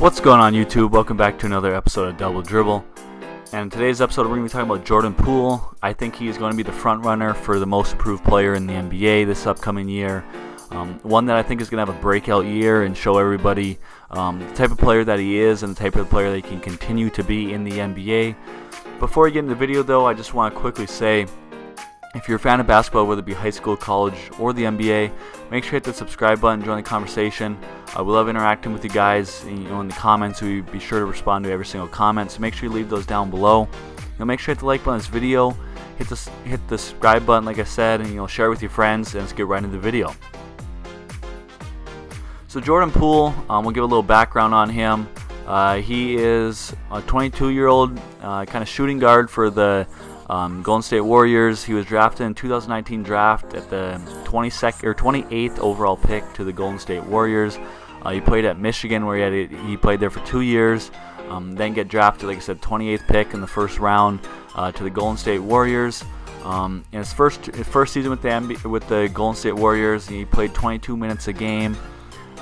What's going on, YouTube? Welcome back to another episode of Double Dribble. And in today's episode, we're going to be talking about Jordan Poole. I think he is going to be the front runner for the most improved player in the NBA this upcoming year. One that I think is going to have a breakout year and show everybody the type of player that he is and the type of player that he can continue to be in the NBA. Before we get into the video, though, I just want to quickly say, if you're a fan of basketball, whether it be high school, college, or the NBA, make sure you hit the subscribe button, join the conversation. We love interacting with you guys. In the comments, we be sure to respond to every single comment. So make sure you leave those down below. Make sure you hit the like button on this video, hit the subscribe button, like I said, and share it with your friends. And let's get right into the video. So Jordan Poole, we'll give a little background on him. He is a 22-year-old kind of shooting guard for the Golden State Warriors. He was drafted in 2019 draft at the 28th overall pick to the Golden State Warriors. He played at Michigan, where he played there for 2 years. Then get drafted, like I said, 28th pick in the first round to the Golden State Warriors. In his first season with the Golden State Warriors, he played 22 minutes a game.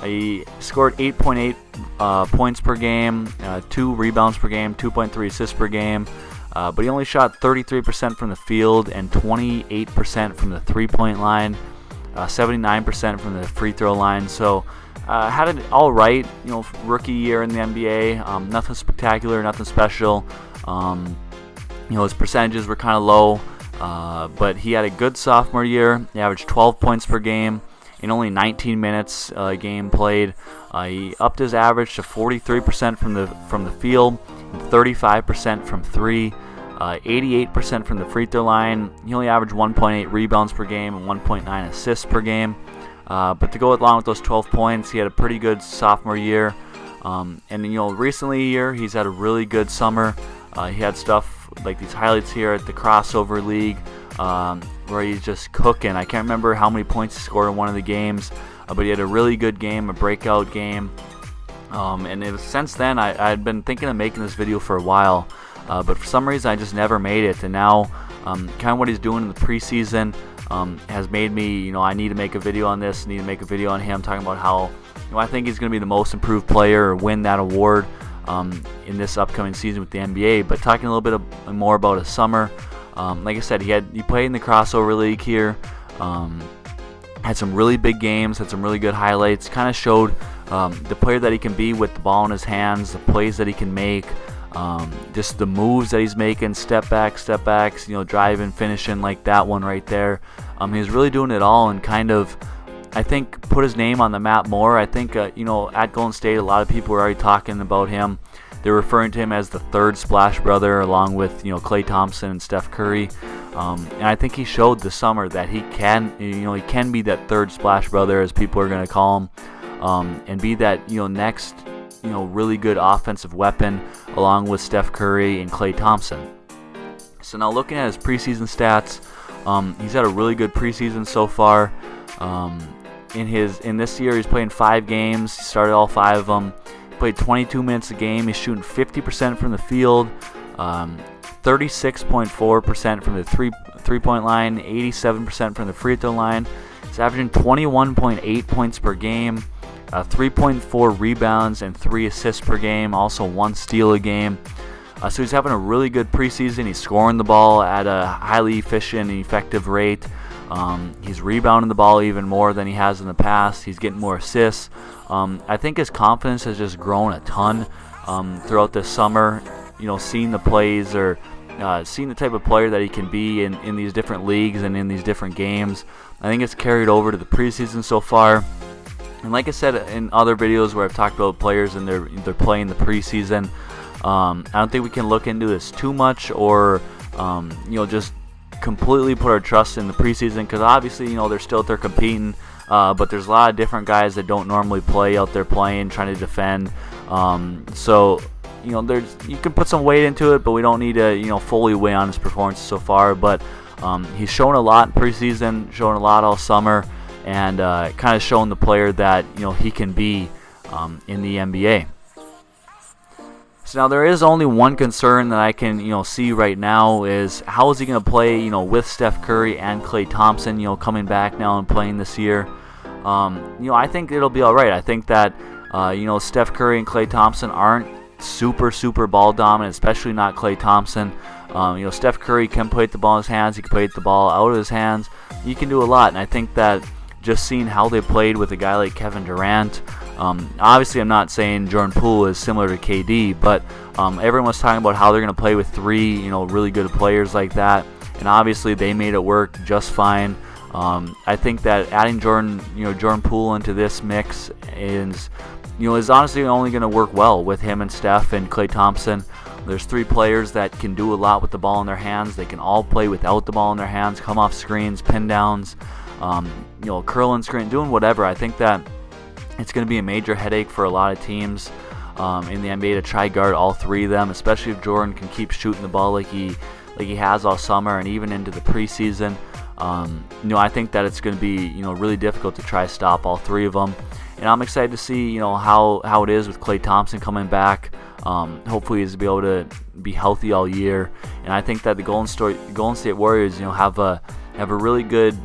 He scored 8.8 points per game, 2 rebounds per game, 2.3 assists per game. But he only shot 33% from the field and 28% from the three-point line, 79% from the free throw line. So had an all right, rookie year in the NBA. Nothing spectacular, nothing special. His percentages were kind of low, but he had a good sophomore year. He averaged 12 points per game in only 19 minutes a game played. He upped his average to 43% from the field, 35% from three, 88% from the free throw line. He only averaged 1.8 rebounds per game and 1.9 assists per game. But to go along with those 12 points, he had a pretty good sophomore year. And recently here, he's had a really good summer. He had stuff like these highlights here at the crossover league, where he's just cooking. I can't remember how many points he scored in one of the games, but he had a really good game, a breakout game. And since then, I'd been thinking of making this video for a while, but for some reason I just never made it. And now, kind of what he's doing in the preseason has made me, I need to make a video on this. I need to make a video on him, talking about how I think he's going to be the most improved player or win that award in this upcoming season with the NBA. But talking a little bit more about his summer, like I said, he played in the crossover league here. Had some really big games, had some really good highlights. Kind of showed the player that he can be with the ball in his hands, the plays that he can make, just the moves that he's making, step backs, driving, finishing, like that one right there. He's really doing it all and kind of, I think, put his name on the map more. I think, at Golden State, a lot of people were already talking about him. They're referring to him as the third Splash brother, along with Klay Thompson and Steph Curry. And I think he showed this summer that he can be that third Splash brother, as people are going to call him. And be that next really good offensive weapon along with Steph Curry and Klay Thompson. So now looking at his preseason stats, he's had a really good preseason so far. In this year, he's playing 5 games. He started all 5 of them. He played 22 minutes a game. He's shooting 50% from the field, 36.4% from the three-point line, 87% from the free throw line. He's averaging 21.8 points per game, 3.4 rebounds and 3 assists per game, also 1 steal a game. So he's having a really good preseason. He's scoring the ball at a highly efficient and effective rate. He's rebounding the ball even more than he has in the past. He's getting more assists. I think his confidence has just grown a ton throughout this summer. Seeing the plays or seeing the type of player that he can be in these different leagues and in these different games. I think it's carried over to the preseason so far. And like I said in other videos where I've talked about players and they're playing the preseason, I don't think we can look into this too much or just completely put our trust in the preseason, because obviously they're still out there competing, but there's a lot of different guys that don't normally play out there playing, trying to defend. So you can put some weight into it, but we don't need to fully weigh on his performance so far. But he's shown a lot in preseason, showing a lot all summer, and kind of showing the player that he can be in the NBA. So now there is only one concern that I can see right now is how is he going to play with Steph Curry and Klay Thompson coming back now and playing this year. I think it'll be all right. I think that Steph Curry and Klay Thompson aren't super ball dominant, especially not Klay Thompson. Steph Curry can play the ball in his hands. He can play the ball out of his hands. He can do a lot, and I think that just seeing how they played with a guy like Kevin Durant, obviously I'm not saying Jordan Poole is similar to KD, but everyone was talking about how they're going to play with three, really good players like that, and obviously they made it work just fine. I think that adding Jordan Poole into this mix is honestly only going to work well with him and Steph and Klay Thompson. There's three players that can do a lot with the ball in their hands. They can all play without the ball in their hands, come off screens, pin downs, curling screen, doing whatever. I think that it's going to be a major headache for a lot of teams in the NBA to try guard all three of them, especially if Jordan can keep shooting the ball like he has all summer and even into the preseason. I think that it's going to be really difficult to try to stop all three of them. And I'm excited to see how it is with Klay Thompson coming back. Hopefully he's be able to be healthy all year. And I think that the Golden State Warriors have a really good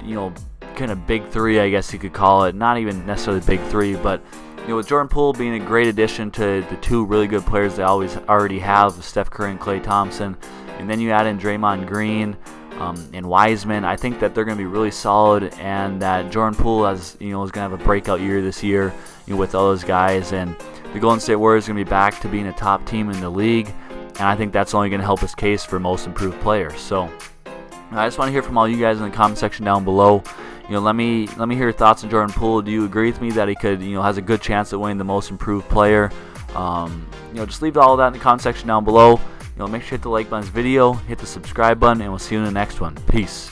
kind of big three, I guess you could call it. Not even necessarily big three, but with Jordan Poole being a great addition to the two really good players they already have, Steph Curry and Klay Thompson, and then you add in Draymond Green and Wiseman, I think that they're going to be really solid, and that Jordan Poole is going to have a breakout year this year with all those guys, and the Golden State Warriors are going to be back to being a top team in the league, and I think that's only going to help his case for most improved player. So I just want to hear from all you guys in the comment section down below. Let me hear your thoughts on Jordan Poole. Do you agree with me that he could has a good chance at winning the most improved player? Just leave all of that in the comment section down below. Make sure to hit the like button on this video, hit the subscribe button, and we'll see you in the next one. Peace.